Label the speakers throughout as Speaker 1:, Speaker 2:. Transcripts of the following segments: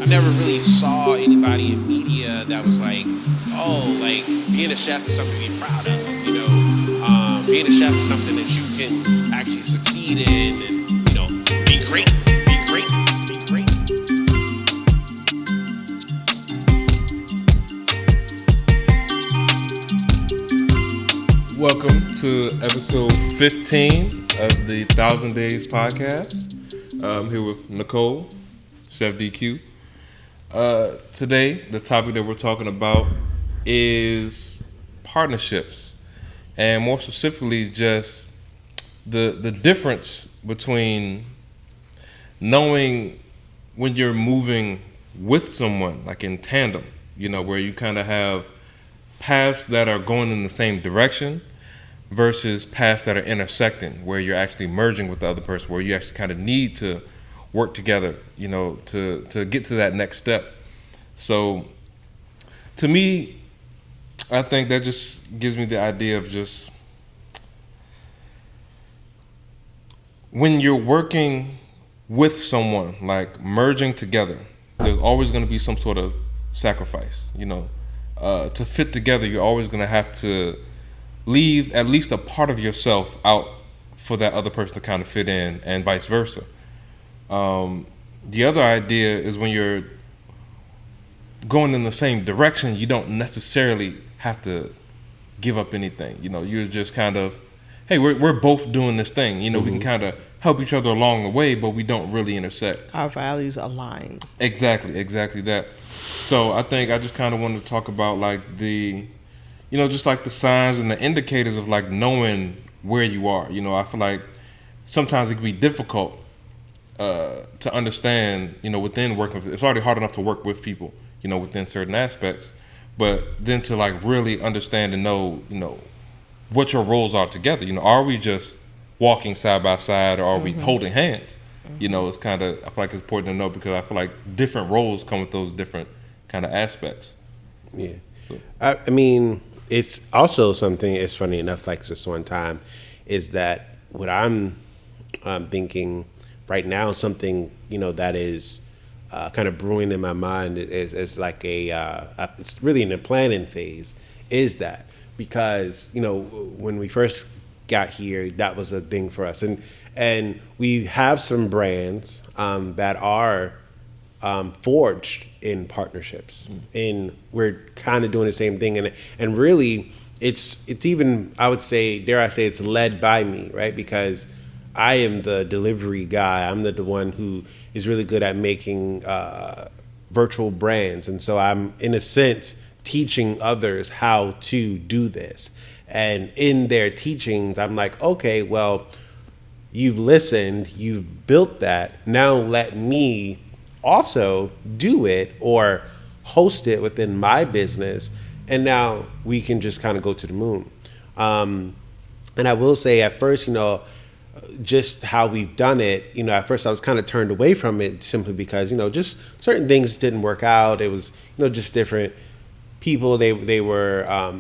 Speaker 1: I never really saw anybody in media that was like, oh, like being a chef is something to be proud of. Being a chef is something that you can actually succeed in, and be great, be great, be great.
Speaker 2: Welcome to episode 15 of the 1,000 Days podcast. I'm here with Nicole, Chef DQ. Today, the topic that we're talking about is partnerships, and more specifically, just the difference between knowing when you're moving with someone, like in tandem, where you kind of have paths that are going in the same direction versus paths that are intersecting, where you're actually merging with the other person, where you actually kind of need to work together, to get to that next step. So to me, I think that just gives me the idea of just when you're working with someone, like merging together, there's always going to be some sort of sacrifice, to fit together. You're always going to have to leave at least a part of yourself out for that other person to kind of fit in, and vice versa. The other idea is when you're going in the same direction, you don't necessarily have to give up anything. You're just kind of, hey, we're both doing this thing. We can kind of help each other along the way, but we don't really intersect.
Speaker 3: Our values align.
Speaker 2: Exactly that. So I think I just kind of wanted to talk about like the, just like the signs and the indicators of like knowing where you are. I feel like sometimes it can be difficult to understand, within working. It's already hard enough to work with people, within certain aspects, but then to like really understand and know, what your roles are together. Are we just walking side by side, or are we holding hands? It's kind of, I feel like it's important to know, because I feel like different roles come with those different kind of aspects.
Speaker 1: Yeah. I mean, it's also something, it's funny enough, like just one time, is that what I'm thinking right now, something, that is kind of brewing in my mind is like it's really in the planning phase, is that because, when we first got here, that was a thing for us. And we have some brands that are forged in partnerships, and we're kind of doing the same thing. And really, it's even, I would say, dare I say, it's led by me, right? Because I am the delivery guy. I'm the one who is really good at making virtual brands. And so I'm, in a sense, teaching others how to do this. And in their teachings, I'm like, okay, well, you've listened, you've built that. Now let me also do it or host it within my business. And now we can just kind of go to the moon. And I will say at first, just how we've done it, at first I was kind of turned away from it simply because, just certain things didn't work out. It was, just different people. They were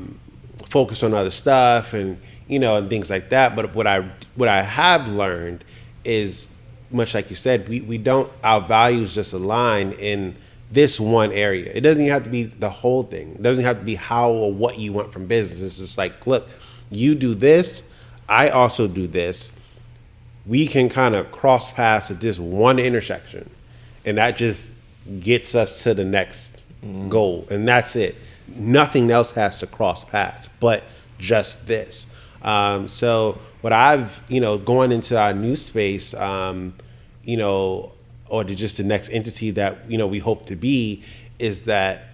Speaker 1: focused on other stuff and, and things like that. But what I have learned is, much like you said, we don't, our values just align in this one area. It doesn't even have to be the whole thing. It doesn't have to be how or what you want from business. It's just like, look, you do this, I also do this. We can kind of cross paths at this one intersection, and that just gets us to the next goal, and that's it. Nothing else has to cross paths but just this. So what I've, going into our new space, or to just the next entity that, we hope to be, is that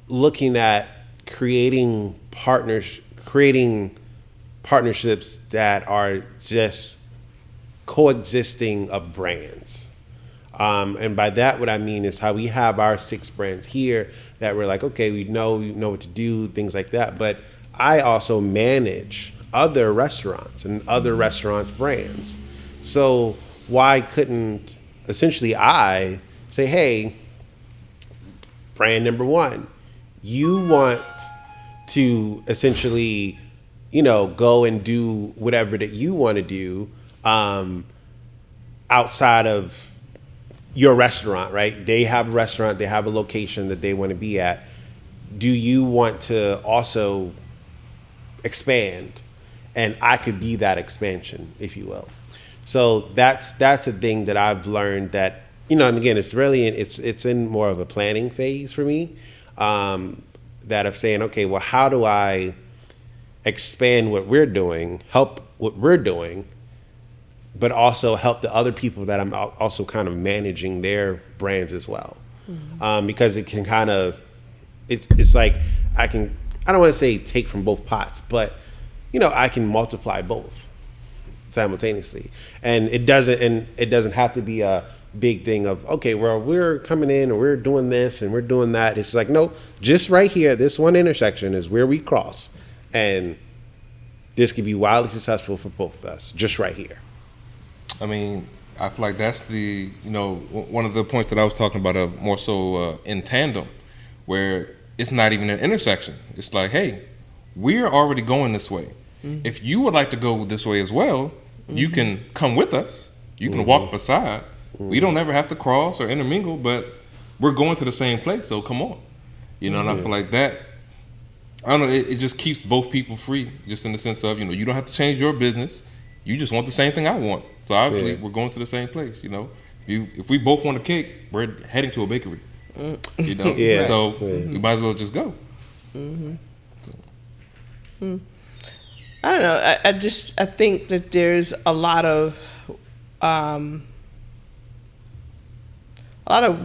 Speaker 1: looking at creating partnerships that are just coexisting of brands. And by that, what I mean is how we have our 6 brands here that we're like, okay, we know what to do, things like that. But I also manage other restaurants and other restaurants' brands. So why couldn't essentially I say, hey, brand number 1, you want to essentially, go and do whatever that you want to do outside of your restaurant, right? They have a restaurant, they have a location that they want to be at. Do you want to also expand? And I could be that expansion, if you will. So that's a thing that I've learned that, and again, it's really it's in more of a planning phase for me. That of saying, okay, well, how do I expand what we're doing, help what we're doing, but also help the other people that I'm also kind of managing their brands as well. Because it can kind of, it's like I don't want to say take from both pots, but I can multiply both simultaneously, and it doesn't have to be a big thing of, okay, well, we're coming in and we're doing this and we're doing that. It's like, no, just right here, this one intersection is where we cross, and this could be wildly successful for both of us, just right here.
Speaker 2: I mean, I feel like that's the, one of the points that I was talking about, more so in tandem, where it's not even an intersection. It's like, hey, we're already going this way. Mm-hmm. If you would like to go this way as well, you can come with us. You can walk beside. We don't ever have to cross or intermingle, but we're going to the same place, so come on. And I feel like that, I don't know, it just keeps both people free, just in the sense of, you don't have to change your business. You just want the same thing I want. So obviously we're going to the same place, If we both want a cake, we're heading to a bakery. So we might as well just go.
Speaker 3: So. I don't know. I think that there's a lot of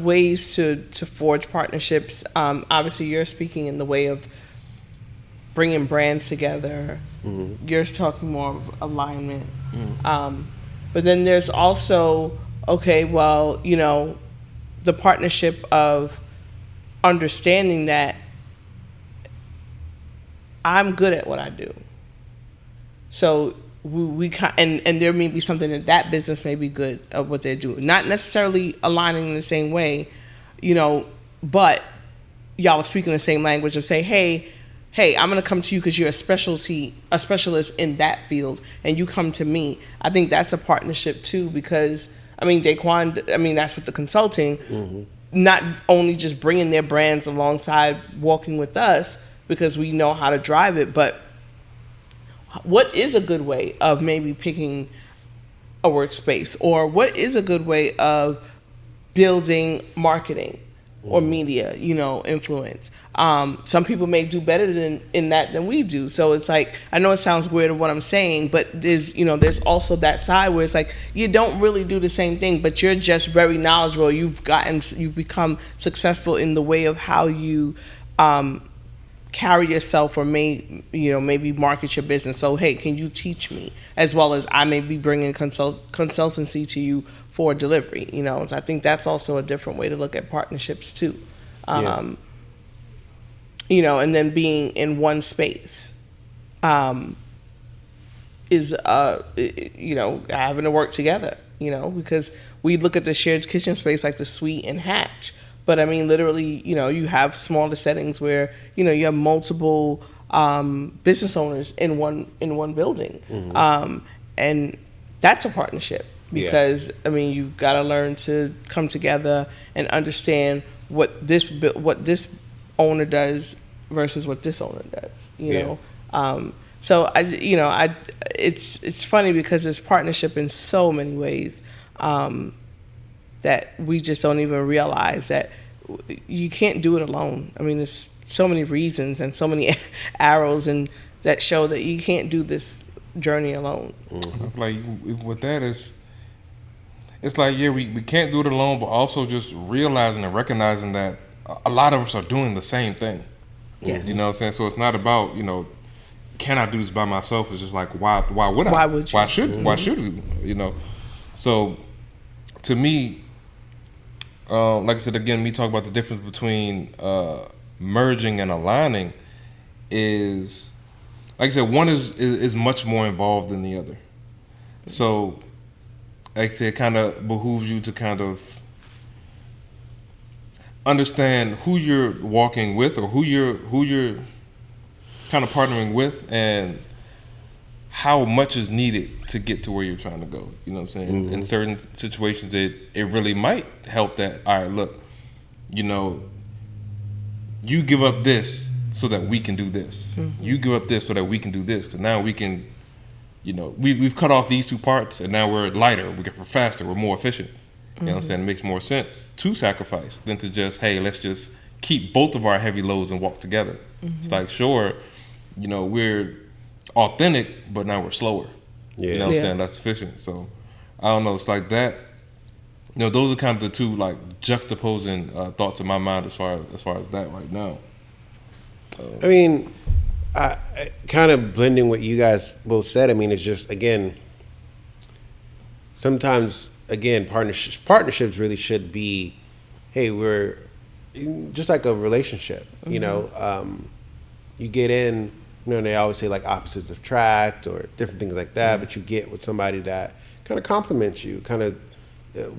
Speaker 3: ways to forge partnerships. Obviously, you're speaking in the way of bringing brands together. Mm-hmm. You're talking more of alignment. Mm-hmm. But then there's also, okay, well, the partnership of understanding that I'm good at what I do. So and there may be something that business may be good at what they're doing. Not necessarily aligning in the same way, but y'all are speaking the same language and say, hey, I'm going to come to you because you're a specialist in that field, and you come to me. I think that's a partnership too, because, Daquan, that's with the consulting, not only just bringing their brands alongside walking with us because we know how to drive it, but what is a good way of maybe picking a workspace, or what is a good way of building marketing or media, influence. Some people may do better in that than we do. So it's like, I know it sounds weird of what I'm saying, but there's also that side where it's like, you don't really do the same thing, but you're just very knowledgeable. You've become successful in the way of how you carry yourself, or maybe market your business. So, hey, can you teach me? As well as I may be bringing consultancy to you for delivery. So I think that's also a different way to look at partnerships too. And then being in one space is having to work together. Because we look at the shared kitchen space like the suite and hatch. But literally, you have smaller settings where, you have multiple business owners in one building. Mm-hmm. And that's a partnership because, you've got to learn to come together and understand what this owner does versus what this owner does, So it's funny because it's partnership in so many ways. That we just don't even realize that you can't do it alone. There's so many reasons and so many arrows and that show that you can't do this journey alone.
Speaker 2: Mm-hmm. Like with that it's like, we can't do it alone, but also just realizing and recognizing that a lot of us are doing the same thing.
Speaker 3: Yes.
Speaker 2: You know what I'm saying? So it's not about, can I do this by myself? It's just like, why would I?
Speaker 3: Why would you?
Speaker 2: Why should we? So to me, like I said, again, me talk about the difference between merging and aligning is, like I said, one is much more involved than the other. So, like I said, it kind of behooves you to kind of understand who you're walking with, or who you're kind of partnering with, and how much is needed to get to where you're trying to go. You know what I'm saying? In certain situations, it really might help that, all right, look, you know, you give up this so that we can do this. You give up this so that we can do this. Because now we can, you know, we've cut off these two parts and now we're lighter, we're faster, we're more efficient. You know what I'm saying? It makes more sense to sacrifice than to just, hey, let's just keep both of our heavy loads and walk together. It's like, sure, you know, we're authentic, but now we're slower. You know what I'm saying? That's efficient. So I don't know. It's like that. You know, those are kind of the two like juxtaposing thoughts in my mind as far as that right now.
Speaker 1: I mean, I kind of blending what you guys both said. I mean, it's just, again, sometimes, again, partnerships really should be, hey, we're just like a relationship, you know. You get in, you know, they always say like opposites attract or different things like that, but you get with somebody that kind of compliments you, kind of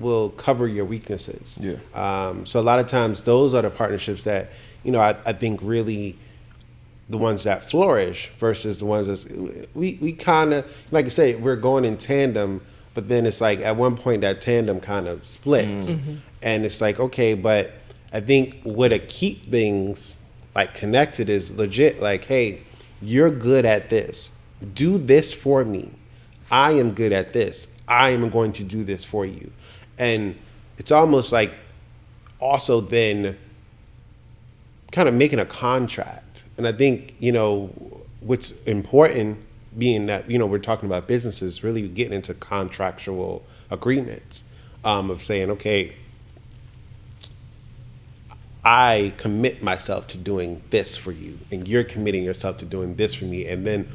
Speaker 1: will cover your weaknesses. So a lot of times those are the partnerships that, you know, I think really the ones that flourish versus the ones that we kind of, like I say, we're going in tandem, but then it's like at one point that tandem kind of splits. And it's like, okay, but I think what to keep things like connected is legit like, hey, you're good at this. Do this for me. I am good at this. I am going to do this for you. And it's almost like also then kind of making a contract. And I think, you know, what's important being that, you know, we're talking about businesses, really getting into contractual agreements of saying, okay, I commit myself to doing this for you, and you're committing yourself to doing this for me. And then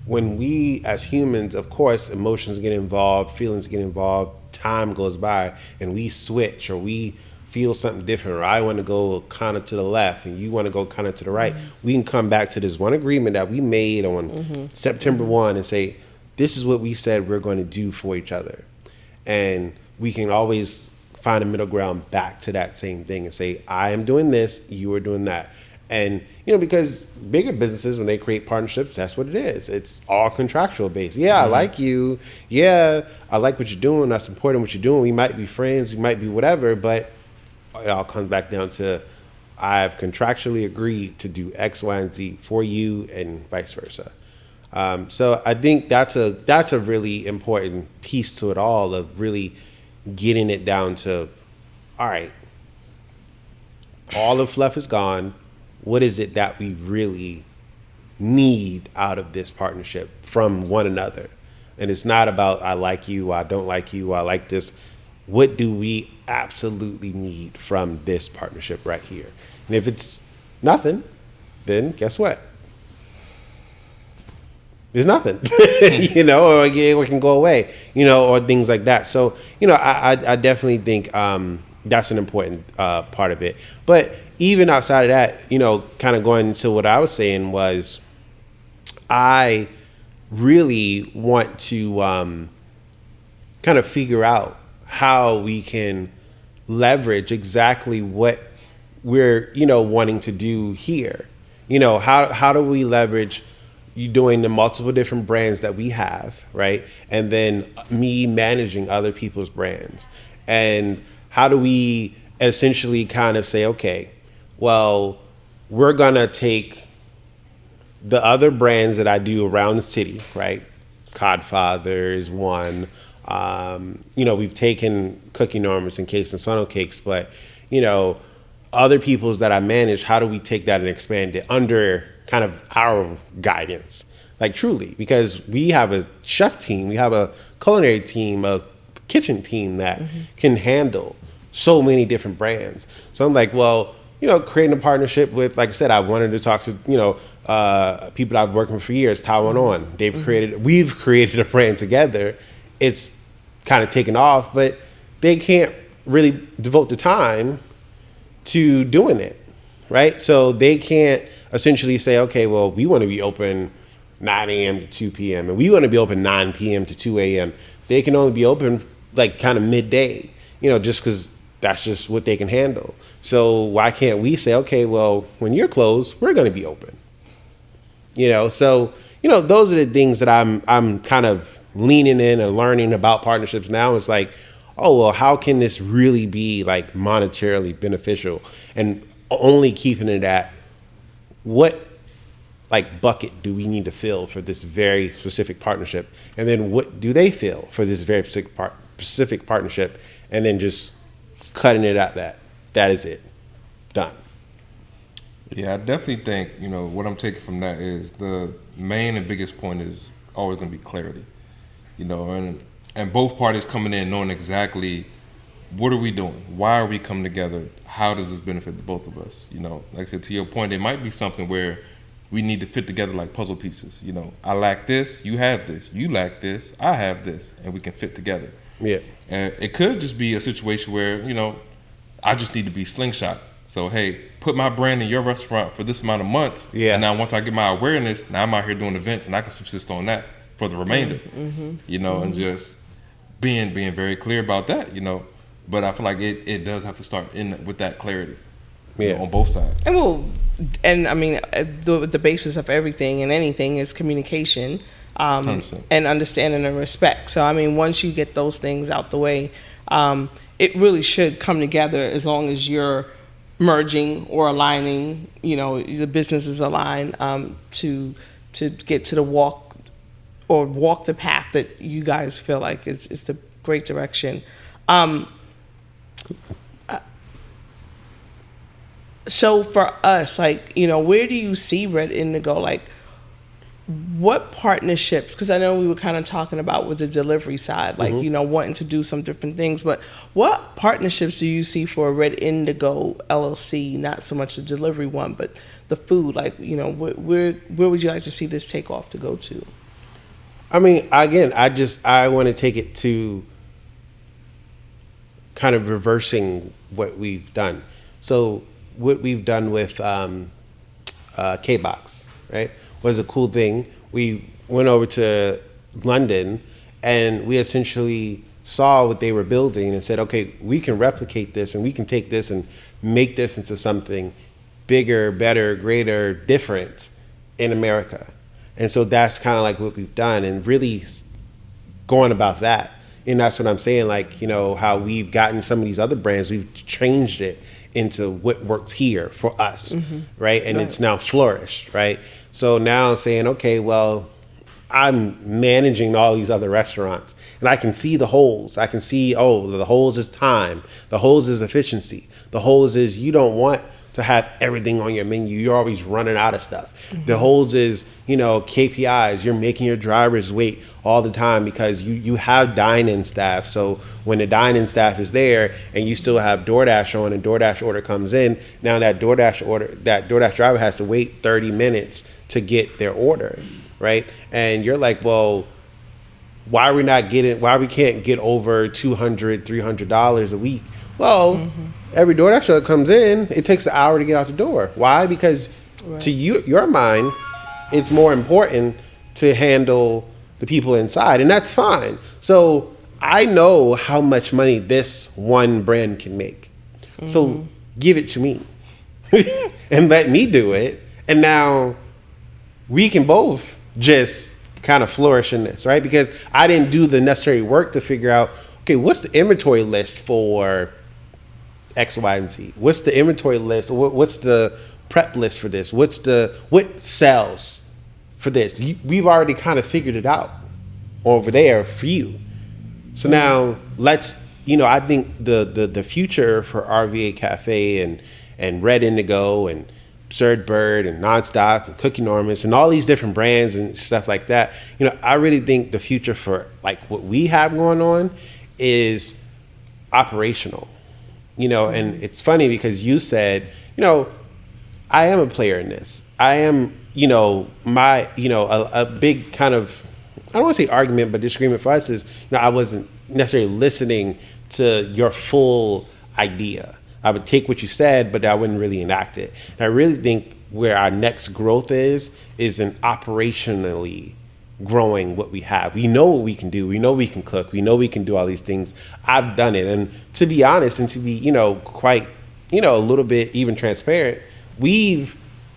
Speaker 1: when we as humans, of course, emotions get involved, feelings get involved, time goes by, and we switch or we feel something different, or I want to go kind of to the left and you want to go kind of to the right, we can come back to this one agreement that we made on September 1 and say, this is what we said we're going to do for each other. And we can always find a middle ground back to that same thing and say, I am doing this, you are doing that. And, you know, because bigger businesses, when they create partnerships, that's what it is. It's all contractual based. Yeah, I like you. Yeah, I like what you're doing. That's important what you're doing. We might be friends. We might be whatever. But it all comes back down to I've contractually agreed to do X, Y, and Z for you and vice versa. So I think that's a really important piece to it all, of really getting it down to, all right, all the fluff is gone. What is it that we really need out of this partnership from one another? And it's not about I like you, I don't like you, I like this. What do we absolutely need from this partnership right here? And if it's nothing, then guess what? There's nothing, you know, or again, we can go away, you know, or things like that. So, you know, I definitely think that's an important part of it. But even outside of that, you know, kind of going into what I was saying was, I really want to kind of figure out how we can leverage exactly what we're, you know, wanting to do here. You know, how do we leverage you doing the multiple different brands that we have, right? And then me managing other people's brands. And how do we essentially kind of say, okay, well, we're gonna take the other brands that I do around the city, right? Codfather is one. You know, we've taken Cookie Normals and Cakes and Funnel Cakes, but, you know, other people's that I manage, how do we take that and expand it under kind of our guidance? Like truly, because we have a chef team, we have a culinary team, a kitchen team that can handle so many different brands. So I'm like, well, you know, creating a partnership with, like I said, I wanted to talk to, you know, people that I've worked with for years, Taiwan On. We've created a brand together. It's kind of taken off, but they can't really devote the time to doing it, right? So they can't essentially say, okay, well, we want to be open 9 a.m. to 2 p.m. and we want to be open 9 p.m. to 2 a.m. They can only be open like kind of midday, you know, just because that's just what they can handle. So why can't we say, okay, well, when you're closed, we're going to be open, you know? So, those are the things that I'm kind of leaning in and learning about partnerships now. It's like, oh, well, how can this really be like monetarily beneficial, and only keeping it at what like bucket do we need to fill for this very specific partnership, and then what do they fill for this very specific partnership, and then just cutting it at that is it, done.
Speaker 2: Yeah, I definitely think, what I'm taking from that is the main and biggest point is always going to be clarity. And both parties coming in knowing exactly what are we doing, why are we coming together, how does this benefit the both of us. Like I said, to your point, it might be something where we need to fit together like puzzle pieces. I lack this, you have this, you lack this, I have this, and we can fit together.
Speaker 1: Yeah.
Speaker 2: And it could just be a situation where, I just need to be slingshot. So, hey, put my brand in your restaurant for this amount of months.
Speaker 1: Yeah.
Speaker 2: And now once I get my awareness, now I'm out here doing events and I can subsist on that for the remainder. And just being very clear about that, But I feel like it does have to start with that clarity. On both sides.
Speaker 3: And I mean, the basis of everything and anything is communication, and understanding and respect. So I mean, once you get those things out the way, it really should come together as long as you're merging or aligning. The business is aligned to get to the walk the path that you guys feel like is the great direction. So for us, like, where do you see Red Indigo? Like, what partnerships? Because I know we were kind of talking about with the delivery side, like, wanting to do some different things. But what partnerships do you see for Red Indigo LLC? Not so much the delivery one, but the food. Like, where would you like to see this take off to go to?
Speaker 1: I mean, again, I want to take it to kind of reversing what we've done. So what we've done with K-Box, right, was a cool thing. We went over to London and we essentially saw what they were building and said, okay, we can replicate this and we can take this and make this into something bigger, better, greater, different in America. And so that's kind of like what we've done, and really going about that. And that's what I'm saying, like, how we've gotten some of these other brands, we've changed it into what works here for us, right? And it's now flourished, right? So now I'm saying, okay, well, I'm managing all these other restaurants, and I can see the holes. I can see, the holes is time. The holes is efficiency. The holes is you don't want to have everything on your menu. You're always running out of stuff. The holes is, KPIs. You're making your drivers wait all the time because you have dine-in staff. So when the dine-in staff is there and you still have DoorDash on and DoorDash order comes in, now that DoorDash driver has to wait 30 minutes to get their order, right? And you're like, well, why we can't get over $200, $300 a week? Well, every DoorDash that comes in, it takes an hour to get out the door. Why? Because to your mind, it's more important to handle the people inside, and that's fine. So I know how much money this one brand can make. So give it to me and let me do it. And now we can both just kind of flourish in this, right? Because I didn't do the necessary work to figure out, okay, what's the inventory list for X, Y, and Z? What's the inventory list? What's the prep list for this? What sells for this? We've already kind of figured it out over there for you. So now let's, I think the future for RVA Cafe and Red Indigo and Absurd Bird and Nonstop and Cookie Enormous and all these different brands and stuff like that, I really think the future for like what we have going on is operational. And it's funny because you said, I am a player in this. I am, a big kind of, I don't want to say argument, but disagreement for us is, I wasn't necessarily listening to your full idea. I would take what you said, but I wouldn't really enact it. And I really think where our next growth is in operationally growing what we have. We know what we can do. We know we can cook. We know we can do all these things. I've done it. And to be honest and to be, quite, a little bit even transparent, we've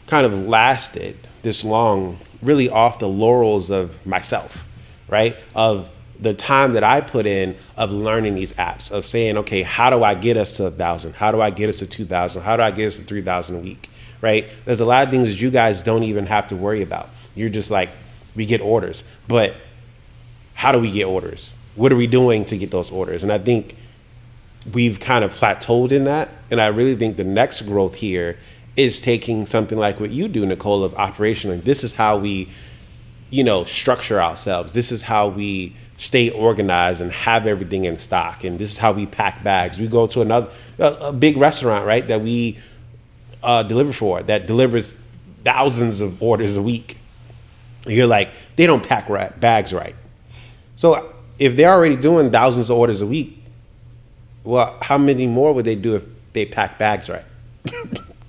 Speaker 1: kind of lasted this long really off the laurels of myself, right? Of the time that I put in of learning these apps, of saying, okay, how do I get us to 1,000? How do I get us to 2,000? How do I get us to 3,000 a week, right? There's a lot of things that you guys don't even have to worry about. You're just like, we get orders. But how do we get orders? What are we doing to get those orders? And I think we've kind of plateaued in that. And I really think the next growth here is taking something like what you do, Nicole, of operational. This is how we, structure ourselves. This is how we stay organized and have everything in stock. And this is how we pack bags. We go to a big restaurant, right, that we deliver for, that delivers thousands of orders a week. You're like, they don't pack bags right. So if they're already doing thousands of orders a week, well, how many more would they do if they pack bags right?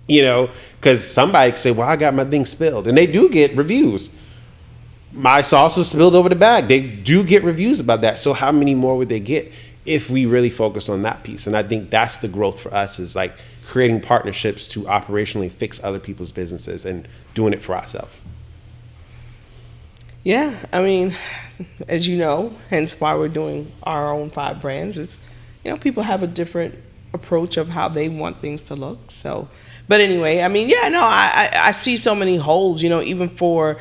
Speaker 1: Because somebody could say, well, I got my thing spilled. And they do get reviews. My sauce was spilled over the bag. They do get reviews about that. So how many more would they get if we really focus on that piece? And I think that's the growth for us, is like creating partnerships to operationally fix other people's businesses and doing it for ourselves.
Speaker 3: Yeah, I mean, as you know, hence why we're doing our own 5 brands, is, people have a different approach of how they want things to look. So, but anyway, I mean, I see so many holes, even for,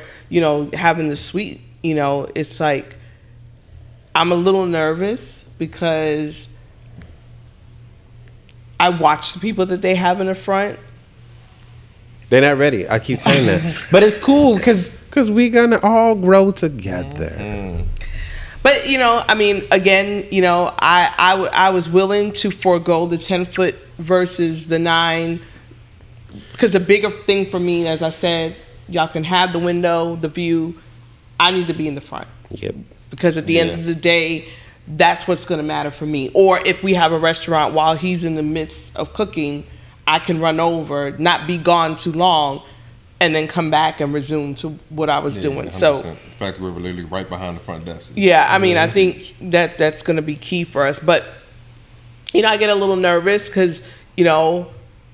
Speaker 3: having the suite, it's like, I'm a little nervous because I watch the people that they have in the front.
Speaker 1: They're not ready. I keep saying that. But it's cool because we're going to all grow together. Mm-hmm.
Speaker 3: But, I mean, again, I was willing to forego the 10-foot versus the 9, because the bigger thing for me, as I said, y'all can have the window, the view. I need to be in the front.
Speaker 1: Yep.
Speaker 3: Because at the end of the day, that's what's going to matter for me. Or if we have a restaurant while he's in the midst of cooking, I can run over, not be gone too long, and then come back and resume to what I was doing.
Speaker 2: 100%.
Speaker 3: So
Speaker 2: the fact that we're literally right behind the front desk.
Speaker 3: Yeah, I mean, I think that's going to be key for us. But, I get a little nervous because,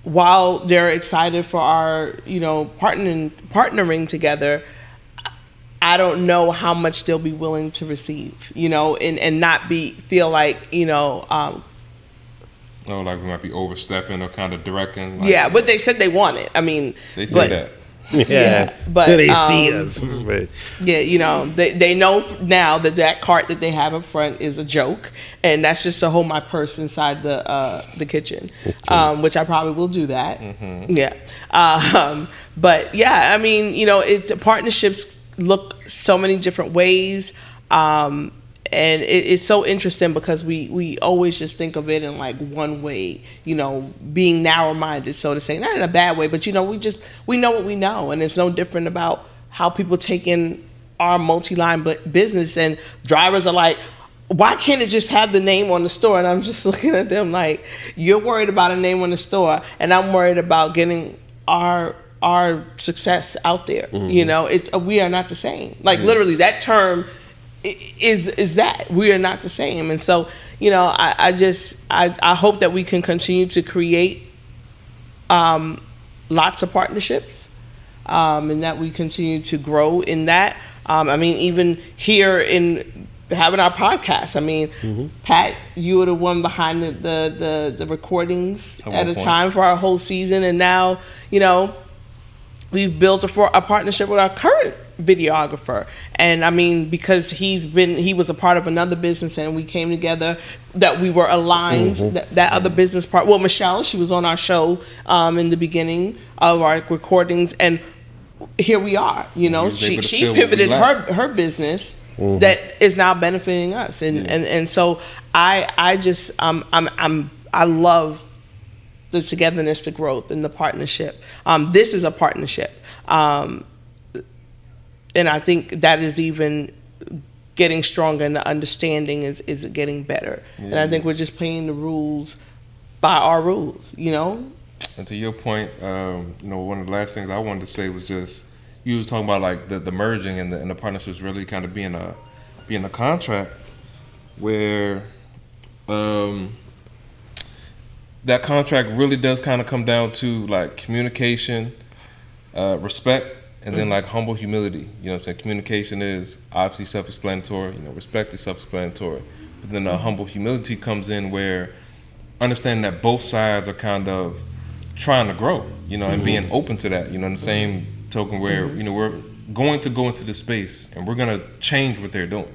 Speaker 3: while they're excited for our, partnering together, I don't know how much they'll be willing to receive, and not feel like,
Speaker 2: like we might be overstepping or kind of directing.
Speaker 3: Yeah, but they said they want it. I mean,
Speaker 2: they said that.
Speaker 3: Yeah, but
Speaker 1: they see us.
Speaker 3: Yeah, they know now that cart that they have up front is a joke, and that's just to hold my purse inside the kitchen, which I probably will do that. Mm-hmm. Yeah, but yeah, I mean, partnerships look so many different ways. And it's so interesting because we always just think of it in like one way, being narrow-minded, so to say. Not in a bad way, but, we know what we know. And it's no different about how people take in our multi-line business. And drivers are like, why can't it just have the name on the store? And I'm just looking at them like, you're worried about a name on the store, and I'm worried about getting our success out there. Mm-hmm. We are not the same. Like, literally, that term is that we are not the same. And so, I hope that we can continue to create lots of partnerships, and that we continue to grow in that. I mean, even here in having our podcast, I mean, mm-hmm. Pat, you were the one behind the recordings at a time for our whole season, and now, we've built a partnership with our current videographer. And I mean, because he was a part of another business, and we came together, that we were aligned. Mm-hmm. That other business part, well, Michelle, she was on our show in the beginning of our recordings, and here we are. She pivoted her business. Mm-hmm. That is now benefiting us, and so I just I love the togetherness, the growth, and the partnership. This is a partnership, and I think that is even getting stronger, and the understanding is getting better. Yeah. And I think we're just playing the rules by our rules,
Speaker 2: And to your point, one of the last things I wanted to say was just, you was talking about like the merging and the partnerships really kind of being a contract where that contract really does kind of come down to like communication, respect, and then like humble humility. You know what I'm saying? Communication is obviously self-explanatory. You know, respect is self-explanatory. But then humble humility comes in where understanding that both sides are kind of trying to grow, you know, and being open to that. You know, in the same token where, you know, we're going to go into this space and we're going to change what they're doing.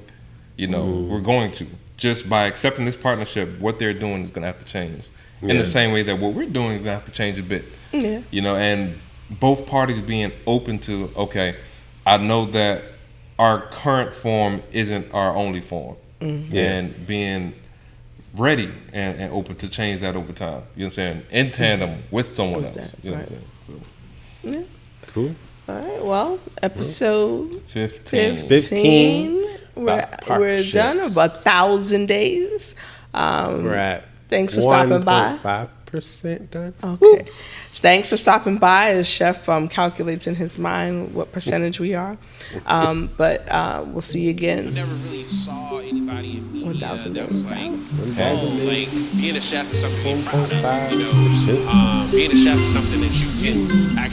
Speaker 2: You know, we're going to. Just by accepting this partnership, what they're doing is going to have to change. In the same way that what we're doing is going to have to change a bit. Yeah. You know, and both parties being open to, okay, I know that our current form isn't our only form. And being ready and open to change that over time. You know what I'm saying? In tandem with someone else. You know what I'm saying? So.
Speaker 3: Yeah.
Speaker 1: Cool.
Speaker 3: All right. Well, episode
Speaker 1: 15.
Speaker 3: We're done. About 1,000 days.
Speaker 1: We're at
Speaker 3: thanks for stopping by.
Speaker 1: 5% done.
Speaker 3: Okay. Woo. Thanks for stopping by. As Chef calculates in his mind what percentage we are. But we'll see you again.
Speaker 4: I never really saw anybody in media
Speaker 3: 1,000
Speaker 4: that was like,
Speaker 1: oh,
Speaker 4: like being a chef is something to be proud of. You know, being a chef is something that you can actually